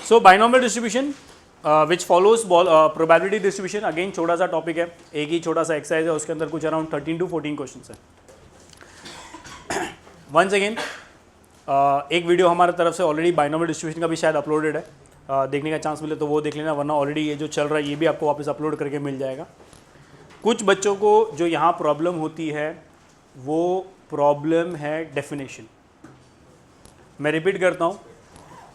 सो binomial distribution विच follows probability distribution, again छोटा सा topic है, एक ही छोटा सा एक्सरसाइज है, उसके अंदर कुछ अराउंड 13 to 14 क्वेश्चन है. वंस अगेन एक वीडियो हमारे तरफ से ऑलरेडी बाइनॉमियल डिस्ट्रीब्यूशन का भी शायद अपलोडेड है, देखने का चांस मिले तो वो देख लेना, वरना ऑलरेडी ये जो चल रहा है ये भी आपको वापस अपलोड करके मिल जाएगा. कुछ बच्चों को जो यहाँ प्रॉब्लम होती है वो प्रॉब्लम है डेफिनेशन. मैं रिपीट करता हूँ,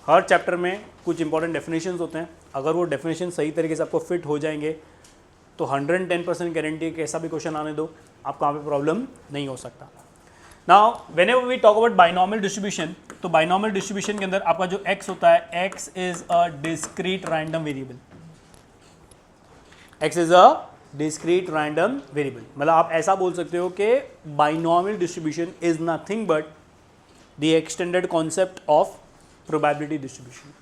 हर चैप्टर में कुछ इंपॉर्टेंट डेफिनेशंस होते हैं, अगर वो डेफिनेशन सही तरीके से आपको फिट हो जाएंगे तो 110% गारंटी कैसा भी क्वेश्चन आने दो, आपको वहाँ पे प्रॉब्लम नहीं हो सकता. Now whenever we talk about binomial distribution, तो बाइनॉमियल डिस्ट्रीब्यूशन के अंदर आपका जो x होता है, x is a discrete random variable. x is a discrete random variable, मतलब आप ऐसा बोल सकते हो कि binomial distribution is nothing but the extended concept of probability distribution.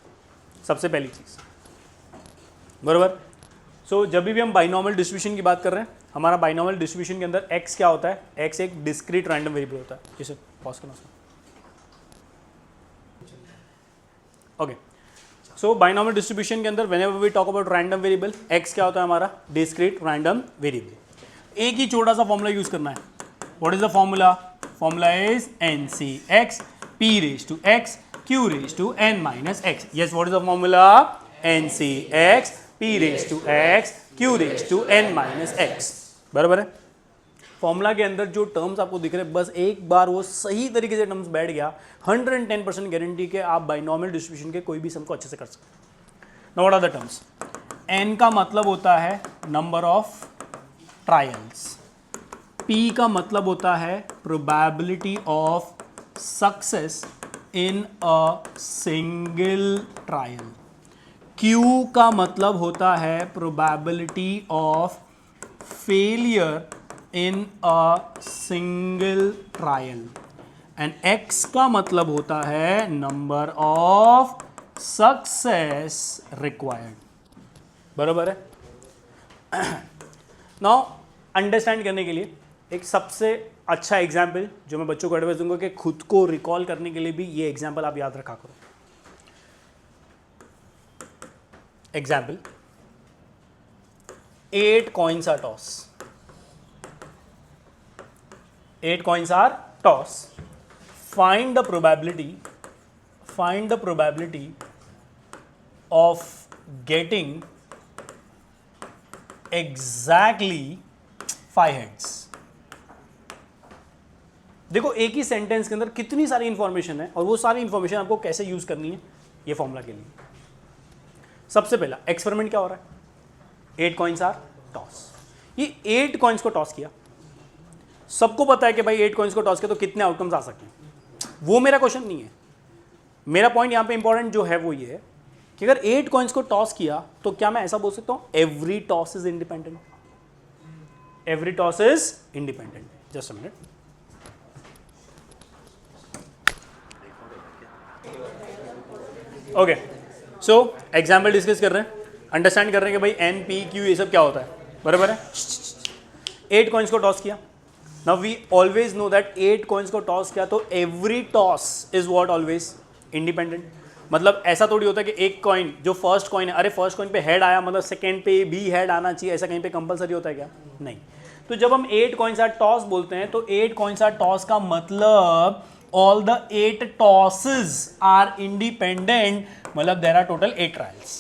सबसे पहली चीज, बराबर. सो जब भी हम बाइनॉमियल डिस्ट्रीब्यूशन की बात कर रहे हैं, हमारा बाइनॉमियल डिस्ट्रीब्यूशन के अंदर x क्या होता है, x एक डिस्क्रीट रैंडम वेरिएबल होता है. इसे पॉज करना. ओके, सो बाइनॉमियल डिस्ट्रीब्यूशन के अंदर whenever we talk about random variable, x क्या होता है हमारा, डिस्क्रीट रैंडम वेरिएबल. एक ही छोटा सा फॉर्मूला यूज करना है. What is the formula? Formula is NCx p raised to x q raised to n minus x. Yes, what is the formula? NCx p raised to x q raised to n minus x. बराबर है. Formula के अंदर जो terms आपको दिख रहे हैं, बस एक बार वो सही तरीके से टर्म्स बैठ गया, 110% गारंटी के आप बाइनॉमियल डिस्ट्रीब्यूशन के कोई भी सम को अच्छे से कर सकते हैं. Now what are the terms? n का मतलब होता है नंबर ऑफ ट्रायल्स, p का मतलब होता है probability of success in a single trial, q का मतलब होता है probability of failure in a single trial, and x का मतलब होता है number of success required. बराबर है. Now अंडरस्टैंड करने के लिए एक सबसे अच्छा एग्जाम्पल जो मैं बच्चों को एडवाइस दूंगा कि खुद को रिकॉल करने के लिए भी ये एग्जाम्पल आप याद रखा करो. Example, 8 coins are toss. 8 coins are toss. Find the probability of getting exactly 5 heads. देखो एक ही सेंटेंस के अंदर कितनी सारी इंफॉर्मेशन है और वो सारी इंफॉर्मेशन आपको कैसे यूज करनी है ये फॉर्मूला के लिए. सबसे पहला एक्सपेरिमेंट क्या हो रहा है, 8 coins are toss. ये 8 coins को टॉस किया, सबको पता है कि भाई 8 coins को टॉस किया तो कितने आउटकम्स आ सकते हैं. वो मेरा क्वेश्चन नहीं है. मेरा पॉइंट यहां पे इंपॉर्टेंट जो है वो ये है कि अगर 8 coins को टॉस किया तो क्या मैं ऐसा बोल सकता हूं every toss is independent? Every toss is independent. Just a minute. Okay, so example discuss कर रहे हैं, अंडरस्टैंड कर रहे हैं कि भाई एन पी क्यू ये सब क्या होता है. बराबर है. 8 coins को टॉस किया. Now we always know that 8 coins को टॉस किया तो every toss is what always independent. मतलब ऐसा थोड़ी होता है कि एक कॉइन जो फर्स्ट कॉइन है, अरे फर्स्ट कॉइन पे हेड आया मतलब सेकंड पे भी हेड आना चाहिए, ऐसा कहीं पे कंपलसरी होता है क्या? नहीं. तो जब हम 8 coins are toss बोलते हैं तो 8 coins are toss का मतलब all the 8 tosses are independent, मतलब there are total 8 trials.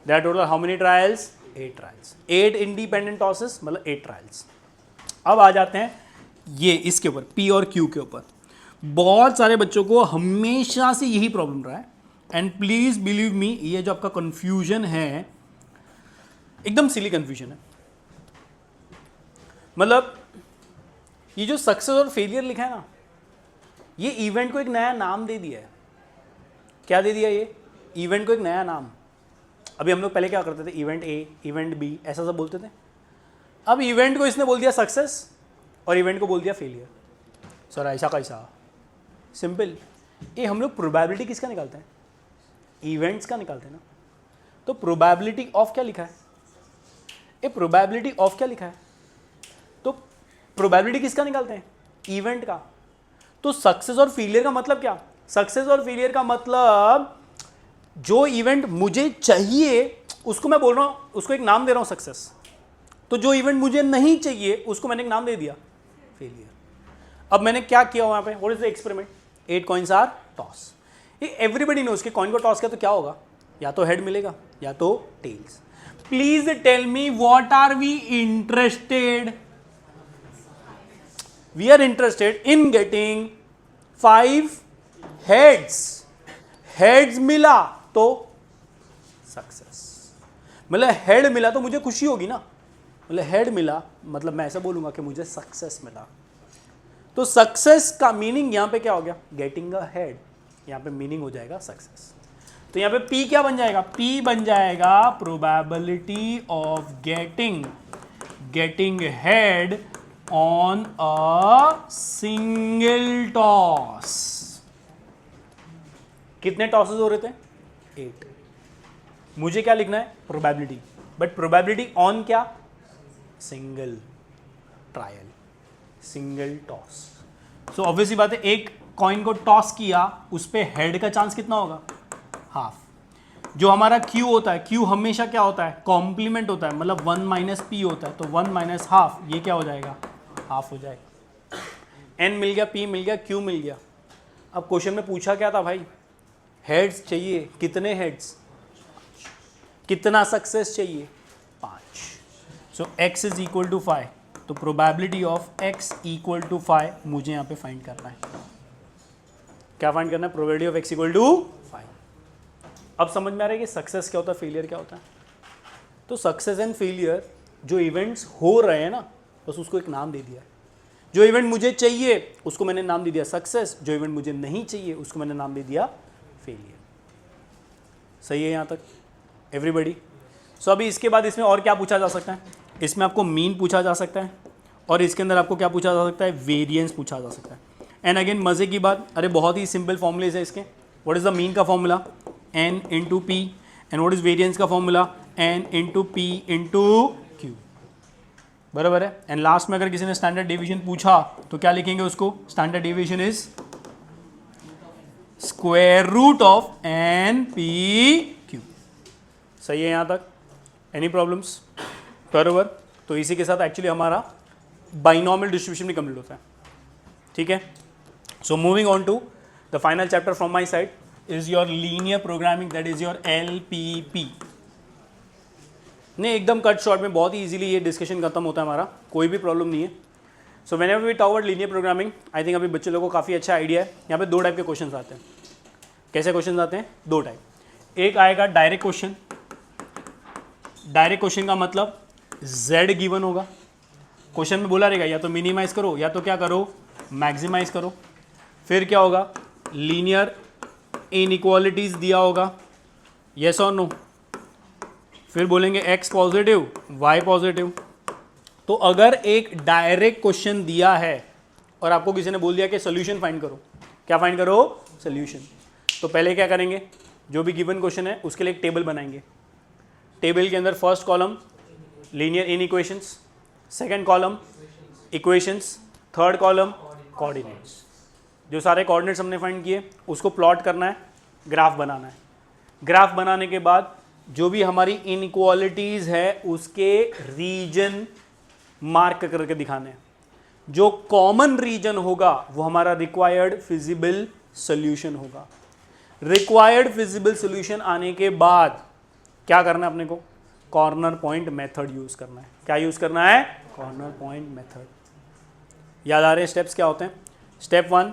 There are total how many trials? 8 trials. 8 independent tosses मतलब 8 trials. अब आ जाते हैं ये इसके ऊपर P और Q के ऊपर. बहुत सारे बच्चों को हमेशा से यही प्रॉब्लम रहा है, एंड प्लीज बिलीव मी ये जो आपका कंफ्यूजन है एकदम सिली कंफ्यूजन है. मतलब ये जो सक्सेस और फेलियर लिखा है ना, ये इवेंट को एक नया नाम दे दिया है. क्या दे दिया? ये इवेंट को एक नया नाम. अभी हम लोग पहले क्या करते थे, इवेंट ए, इवेंट बी, ऐसा सब बोलते थे. अब इवेंट को इसने बोल दिया सक्सेस और इवेंट को बोल दिया फेलियर. सर ऐसा कैसा? सिंपल. ये हम लोग प्रोबेबिलिटी किसका निकालते हैं? इवेंट्स का निकालते हैं ना. तो प्रोबेबिलिटी ऑफ क्या लिखा है? ये प्रोबेबिलिटी ऑफ क्या लिखा है? तो प्रोबेबिलिटी किसका निकालते हैं? इवेंट का. तो सक्सेस और फेलियर का मतलब क्या? सक्सेस और फेलियर का मतलब जो इवेंट मुझे चाहिए उसको मैं बोल रहा हूं, उसको एक नाम दे रहा हूं सक्सेस। तो जो इवेंट मुझे नहीं चाहिए उसको मैंने एक नाम दे दिया फेलियर। अब मैंने क्या किया वहां पे, what is the experiment, 8 coins are toss. ये एवरीबडी नोज कि कॉइन को टॉस किया तो क्या होगा, या तो हेड मिलेगा या तो tails. Please tell me what are we interested, we are interested in getting 5 heads. Heads मिला तो सक्सेस, मतलब हेड मिला तो मुझे खुशी होगी ना, मतलब हेड मिला मतलब मैं ऐसा बोलूंगा कि मुझे सक्सेस मिला। तो सक्सेस का मीनिंग यहां पे क्या हो गया, गेटिंग अ हेड, यहां पे मीनिंग हो जाएगा सक्सेस। तो यहां पे पी क्या बन जाएगा, पी बन जाएगा probability of getting head on a single toss. कितने टॉसेस हो रहे थे, 8। मुझे क्या लिखना है, प्रोबेबिलिटी, बट प्रोबेबिलिटी ऑन क्या, single trial, single toss. So obviously बात है, एक कॉइन को टॉस किया उस पे हेड का चांस कितना होगा, हाफ। जो हमारा क्यू होता है, क्यू हमेशा क्या होता है, कॉम्प्लीमेंट होता है, मतलब 1 माइनस पी होता है, तो 1 माइनस हाफ, ये क्या हो जाएगा, हाफ हो जाएगा। एन मिल गया, पी मिल गया, क्यू मिल गया। अब क्वेश्चन में पूछा क्या था भाई, हेड्स चाहिए, कितने हेड्स, कितना सक्सेस चाहिए, 5। So x is equal to 5, तो probability of x equal to 5 मुझे यहाँ पे फाइंड करना है। क्या फाइंड करना है, probability of x equal to 5। अब समझ में आ रहा है कि सक्सेस क्या होता है, फेलियर क्या होता है। तो सक्सेस एंड फेलियर, जो इवेंट्स हो रहे हैं ना, बस उसको एक नाम दे दिया। जो इवेंट मुझे चाहिए उसको मैंने नाम दे दिया सक्सेस, जो इवेंट मुझे नहीं चाहिए उसको मैंने नाम दे दिया फेलियर। सही है यहाँ तक एवरीबडी। सो अभी इसके बाद इसमें और क्या पूछा जा सकता है, इसमें आपको मीन पूछा जा सकता है, और इसके अंदर आपको क्या पूछा जा सकता है, वेरिएंस पूछा जा सकता है। एंड अगेन मजे की बात, अरे बहुत ही सिंपल फॉर्मूलेज है इसके। व्हाट इज द मीन का फॉर्मूला, n इंटू पी, एंड व्हाट इज वेरिएंस का फॉर्मूला, n इंटू पी इंटू क्यू, बराबर है। एंड लास्ट में अगर किसी ने स्टैंडर्ड डेविएशन पूछा तो क्या लिखेंगे उसको, standard deviation is square root of n p q। सही है यहाँ तक, एनी प्रॉब्लम्स, बराबर। तो इसी के साथ एक्चुअली हमारा बाइनॉमियल डिस्ट्रीब्यूशन भी कंप्लीट होता है, ठीक है। So moving on to the final chapter from my side is your linear programming, that is your LPP। नहीं, एकदम कट शॉर्ट में बहुत ही इजीली ये डिस्कशन खत्म होता है हमारा, कोई भी प्रॉब्लम नहीं है। So whenever we talk about linear programming, I think अभी बच्चे लोगों को काफ़ी अच्छा आइडिया है। यहाँ पे 2 टाइप के क्वेश्चन आते हैं। कैसे क्वेश्चन आते हैं, 2 टाइप। एक आएगा डायरेक्ट क्वेश्चन। डायरेक्ट क्वेश्चन का मतलब z गिवन होगा, क्वेश्चन में बोला रहेगा या तो मिनिमाइज करो या तो क्या करो, मैक्सिमाइज करो। फिर क्या होगा, लीनियर इनइक्वालिटीज दिया होगा, यस और नो। फिर बोलेंगे x पॉजिटिव y पॉजिटिव। तो अगर एक डायरेक्ट क्वेश्चन दिया है और आपको किसी ने बोल दिया कि सोल्यूशन फाइंड करो, क्या फाइंड करो, सोल्यूशन, तो पहले क्या करेंगे, जो भी गिवन क्वेश्चन है उसके लिए एक टेबल बनाएंगे। टेबल के अंदर first column linear inequations, second column equations, third column coordinates. जो सारे कोऑर्डिनेट्स हमने फाइंड किए उसको प्लॉट करना है, ग्राफ बनाना है। ग्राफ बनाने के बाद जो भी हमारी इनइक्वालिटीज़ है उसके रीजन मार्क करके दिखाने हैं। जो कॉमन रीजन होगा वो हमारा रिक्वायर्ड फिजिबल सोल्यूशन होगा। रिक्वायर्ड फिजिबल सोल्यूशन आने के बाद क्या करना है अपने को, कॉर्नर पॉइंट मेथड यूज करना है। क्या यूज करना है, कॉर्नर पॉइंट मेथड। याद आ रहे हैं स्टेप्स क्या होते हैं। स्टेप 1,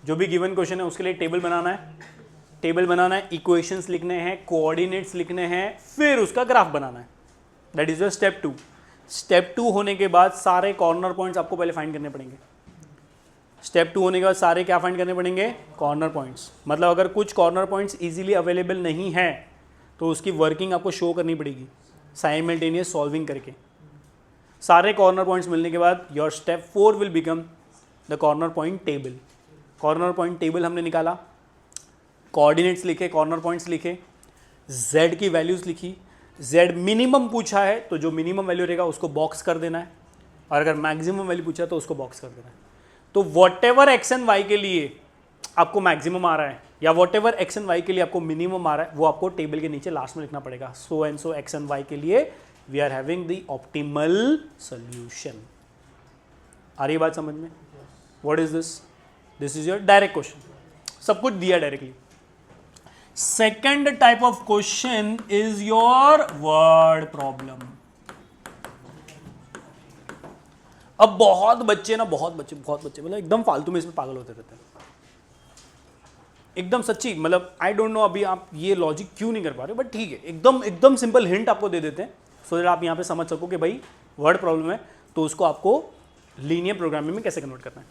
जो भी गिवन क्वेश्चन है उसके लिए टेबल बनाना है। टेबल बनाना है, इक्वेशंस लिखने हैं, कोऑर्डिनेट्स लिखने हैं, फिर उसका ग्राफ बनाना है। That is the step 2। Step 2 होने के बाद सारे कॉर्नर पॉइंट्स आपको पहले फाइंड करने पड़ेंगे। स्टेप 2 होने के बाद सारे क्या फाइंड करने पड़ेंगे, कॉर्नर पॉइंट्स। मतलब अगर कुछ कॉर्नर पॉइंट्स इजीली अवेलेबल नहीं है तो उसकी वर्किंग आपको शो करनी पड़ेगी साइमल्टेनियस सॉल्विंग करके। सारे कॉर्नर पॉइंट्स मिलने के बाद your step 4 will become the corner point table. Corner point table हमने निकाला, कोऑर्डिनेट्स लिखे, कॉर्नर पॉइंट्स लिखे, z की वैल्यूज़ लिखी। z मिनिमम पूछा है तो जो मिनिमम वैल्यू रहेगा उसको बॉक्स कर देना है, और अगर मैक्सिमम वैल्यू पूछा है तो उसको बॉक्स कर देना है। तो whatever X and Y के लिए आपको मैक्सिमम आ रहा है या whatever X and Y के लिए आपको मिनिमम आ रहा है, वो आपको टेबल के नीचे लास्ट में लिखना पड़ेगा. So and so X and Y के लिए we are having the optimal solution. आ रही बात समझ में? What is this? This is your direct question, सब कुछ दिया directly. Second type of question is your word problem. अब बहुत बच्चे मतलब एकदम फालतू में इसमें पागल होते रहते हैं, एकदम सच्ची. मतलब आई डोंट नो अभी आप ये लॉजिक क्यों नहीं कर पा रहे, बट ठीक है, एकदम सिंपल हिंट आपको दे देते हैं सो दैट आप यहाँ पे समझ सको कि भाई वर्ड प्रॉब्लम है तो उसको आपको लीनियर प्रोग्रामिंग में कैसे कन्वर्ट करना है.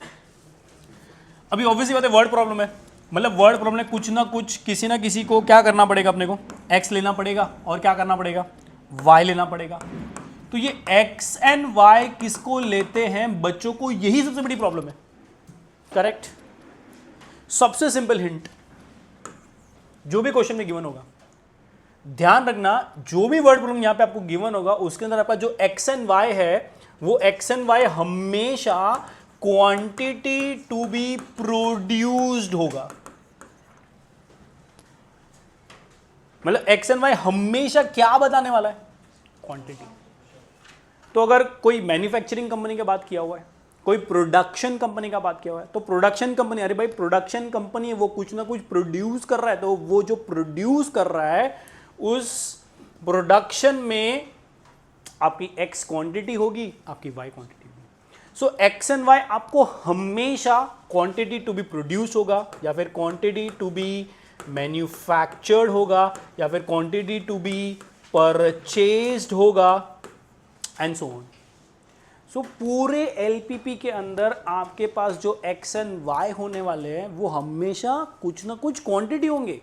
अभी ऑब्वियसली बात है, वर्ड प्रॉब्लम है, मतलब वर्ड प्रॉब्लम में कुछ ना कुछ किसी ना किसी को क्या करना पड़ेगा, अपने को x लेना पड़ेगा और क्या करना पड़ेगा, y लेना पड़ेगा. तो ये x एंड y किसको लेते हैं, बच्चों को, यही सबसे बड़ी प्रॉब्लम है. करेक्ट. सबसे सिंपल हिंट, जो भी क्वेश्चन में गिवन होगा, ध्यान रखना, जो भी वर्ड प्रॉब्लम यहां पे आपको गिवन होगा उसके अंदर आपका जो x एंड y है, वो x एंड y हमेशा क्वांटिटी टू बी प्रोड्यूस्ड होगा. मतलब x एंड y हमेशा क्या बताने वाला है, क्वांटिटी. तो अगर कोई मैन्युफैक्चरिंग कंपनी की बात किया हुआ है, कोई प्रोडक्शन कंपनी का बात किया हुआ है, तो प्रोडक्शन कंपनी, अरे भाई प्रोडक्शन कंपनी है, वो कुछ ना कुछ प्रोड्यूस कर रहा है, तो वो जो प्रोड्यूस कर रहा है उस प्रोडक्शन में आपकी x क्वांटिटी होगी, आपकी y क्वांटिटी होगी. सो x एंड y आपको हमेशा क्वांटिटी टू बी प्रोड्यूस होगा, या फिर क्वांटिटी टू बी मैन्युफैक्चर्ड होगा, या फिर क्वांटिटी टू बी परचेज्ड होगा, एंड सो ऑन. सो पूरे एलपीपी के अंदर आपके पास जो x एंड y होने वाले हैं वो हमेशा कुछ ना कुछ क्वांटिटी होंगे.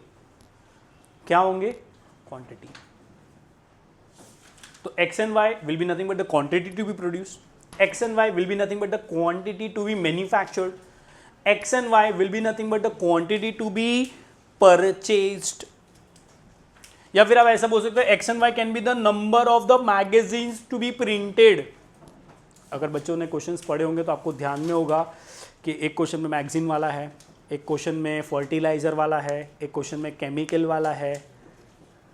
क्या होंगे? क्वांटिटी. तो x and y will be nothing but the quantity to be produced. X and y will be nothing but the quantity to be manufactured. X and y will be nothing but the quantity to be purchased. या फिर आप ऐसा बोल सकते हो x and y can be the number of the magazines to be printed. अगर बच्चों ने क्वेश्चंस पढ़े होंगे तो आपको ध्यान में होगा कि एक क्वेश्चन में मैगजीन वाला है, एक क्वेश्चन में फर्टिलाइजर वाला है, एक क्वेश्चन में केमिकल वाला है.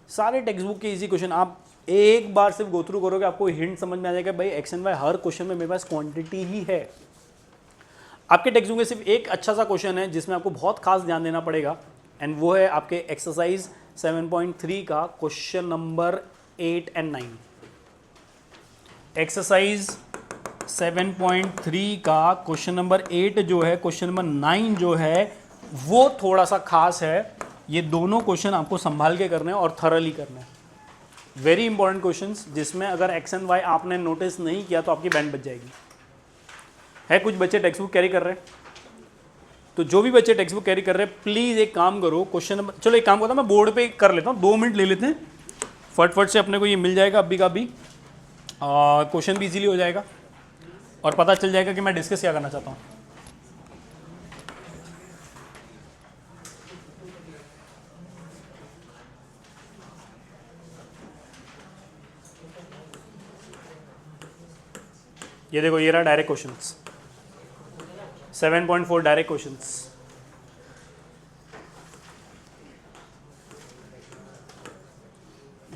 सारे टेक्स्ट बुक के इजी क्वेश्चन आप एक बार सिर्फ गो थ्रू करोगे, आपको हिंट समझ में आ जाएगा भाई एक्स एंड वाई हर क्वेश्चन में मेरे पास क्वांटिटी ही है. आपके टेक्स्ट बुक में सिर्फ एक अच्छा सा क्वेश्चन है जिसमें आपको बहुत खास ध्यान देना पड़ेगा, एंड वो है आपके एक्सरसाइज 7.3 का क्वेश्चन नंबर 8 एंड 9. एक्सरसाइज 7.3 का क्वेश्चन नंबर 8 जो है, क्वेश्चन नंबर 9 जो है, वो थोड़ा सा खास है. ये दोनों क्वेश्चन आपको संभाल के करने हैं और थरली करने हैं. वेरी इंपॉर्टेंट क्वेश्चंस जिसमें अगर एक्स एंड वाई आपने नोटिस नहीं किया तो आपकी बैंड बच जाएगी. है कुछ बच्चे टेक्स्ट बुक कैरी कर रहे हैं, तो जो भी बच्चे टेक्स्ट बुक कैरी कर रहे हैं प्लीज़ एक काम करो, क्वेश्चन नंबर, चलो एक काम करता हूँ मैं बोर्ड पे कर लेता हूँ, 2 मिनट ले लेते हैं, फटफट से अपने को ये मिल जाएगा अभी का अभी, क्वेश्चन भी इजीली हो जाएगा और पता चल जाएगा कि मैं डिस्कस क्या करना चाहता हूँ. ये देखो, ये रहा direct questions, 7.4 direct questions.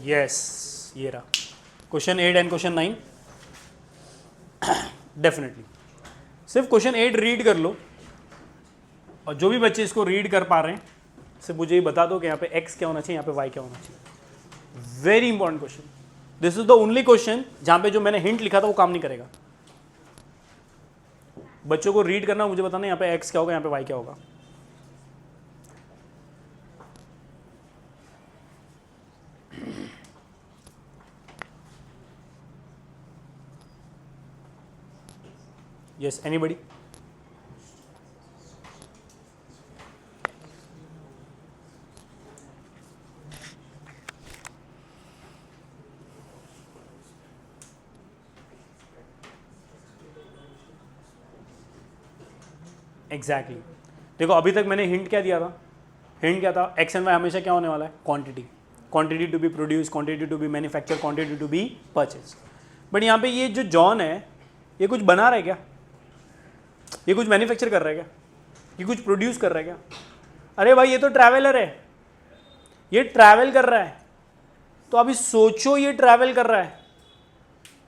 Yes, ये रहा क्वेश्चन 8 एंड क्वेश्चन 9. डेफिनेटली सिर्फ क्वेश्चन 8 रीड कर लो, और जो भी बच्चे इसको रीड कर पा रहे हैं सिर्फ मुझे ये बता दो कि यहाँ पे x क्या होना चाहिए, यहाँ पे y क्या होना चाहिए. Very important question. This is the only question जहाँ पे जो मैंने हिंट लिखा था वो काम नहीं करेगा. बच्चों को रीड करना, मुझे बताना यहाँ पे x क्या होगा, यहाँ पे y क्या होगा. Yes, anybody? एग्जैक्टली देखो, अभी तक मैंने हिंट क्या दिया था, हिंट क्या था, एक्स एंड वाई हमेशा क्या होने वाला है, quantity. Quantity to be produce, quantity to be manufacture, quantity to be purchase. But यहाँ पे ये जो जॉन है ये कुछ बना रहा है क्या, ये कुछ मैन्युफैक्चर कर रहा है क्या, कि कुछ प्रोड्यूस कर रहा है क्या? अरे भाई ये तो ट्रैवलर है, ये ट्रैवल कर रहा है। तो अभी सोचो ये ट्रैवल कर रहा है,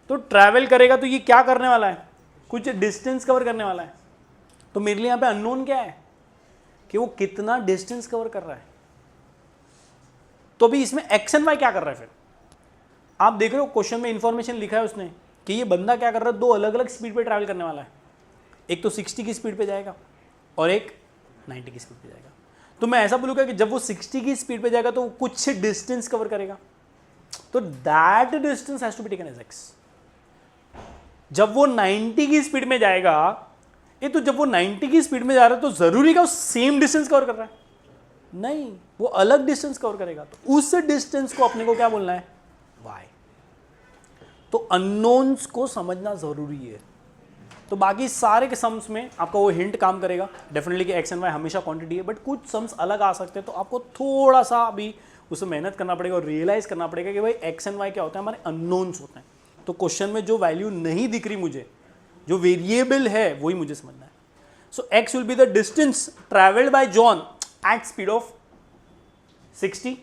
तो ट्रैवल करेगा तो ये क्या करने वाला है? कुछ डिस्टेंस कवर करने वाला है। तो मेरे लिए यहां पे अननोन क्या है कि वो कितना डिस्टेंस कवर कर रहा है। तो अभी इसमें एक्स एंड वाई क्या कर रहा है? फिर आप देख रहे हो क्वेश्चन में इंफॉर्मेशन लिखा है उसने कि ये बंदा क्या कर रहा है, दो अलग अलग स्पीड पे ट्रैवल करने वाला है। एक तो 60 की स्पीड पे जाएगा और एक 90 की स्पीड पे जाएगा। तो मैं ऐसा बोलूंगा कि जब वो 60 की स्पीड पे जाएगा तो वो कुछ डिस्टेंस कवर करेगा, तो that distance has to be taken as X. जब वो 90 की स्पीड में जाएगा, ये तो जब वो 90 की स्पीड में जा रहा है तो जरूरी का वो सेम डिस्टेंस कवर कर रहा है? नहीं, वो अलग डिस्टेंस कवर करेगा। तो उस डिस्टेंस को अपने को क्या बोलना है? वाई। तो अननोन्स को समझना जरूरी है। तो बाकी सारे के सम्स में आपका वो हिंट काम करेगा डेफिनेटली कि एक्स एंड वाई हमेशा क्वांटिटी है, बट कुछ सम्स अलग आ सकते हैं। तो आपको थोड़ा सा अभी उसमें मेहनत करना पड़ेगा और रियलाइज करना पड़ेगा कि भाई एक्स एंड वाई क्या होता है, हमारे अननोन्स होते हैं। तो क्वेश्चन में जो वैल्यू नहीं दिख रही मुझे, जो वेरिएबल है वही मुझे समझना है। So X will be the distance travelled by John at speed of 60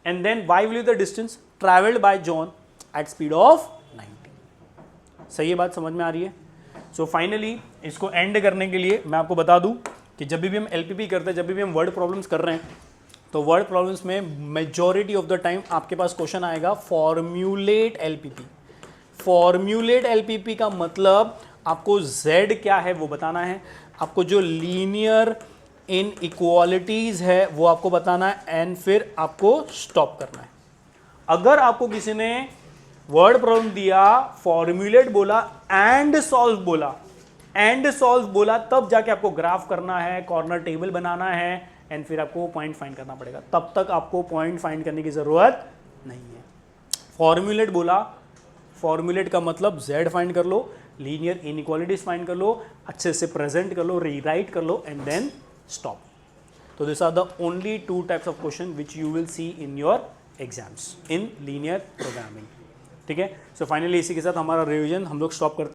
and then Y will be the distance travelled by John at speed of 90। सही है बात, समझ में आ रही है? सो फाइनली इसको एंड करने के लिए मैं आपको बता दूं कि जब भी हम एलपीपी करते हैं, जब भी हम वर्ड प्रॉब्लम्स कर रहे हैं, तो वर्ड प्रॉब्लम्स में मेजॉरिटी ऑफ द टाइम आपके पास क्वेश्चन आएगा फॉर्म्यूलेट एलपीपी। फॉर्म्यूलेट एलपीपी का मतलब आपको z क्या है वो बताना है, आपको जो लीनियर इन इक्वालिटीज है वो आपको बताना है, एंड फिर आपको स्टॉप करना है। अगर आपको किसी ने वर्ड प्रॉब्लम दिया, फॉर्म्यूलेट बोला, एंड सॉल्व बोला, तब जाके आपको ग्राफ करना है, कॉर्नर टेबल बनाना है, एंड फिर आपको पॉइंट फाइंड करना पड़ेगा। तब तक आपको पॉइंट फाइंड करने की जरूरत नहीं है। फॉर्म्यूलेट बोला, फॉर्म्यूलेट का मतलब z फाइंड कर लो, लीनियर इनइक्वालिटीज फाइंड कर लो, अच्छे से प्रेजेंट कर लो, रीराइट कर लो, एंड देन स्टॉप। तो this are the only two types of question which you will see in your exams in linear programming. ठीक है, सो फाइनली इसी के साथ हमारा रिवीजन हम लोग स्टॉप करते हैं।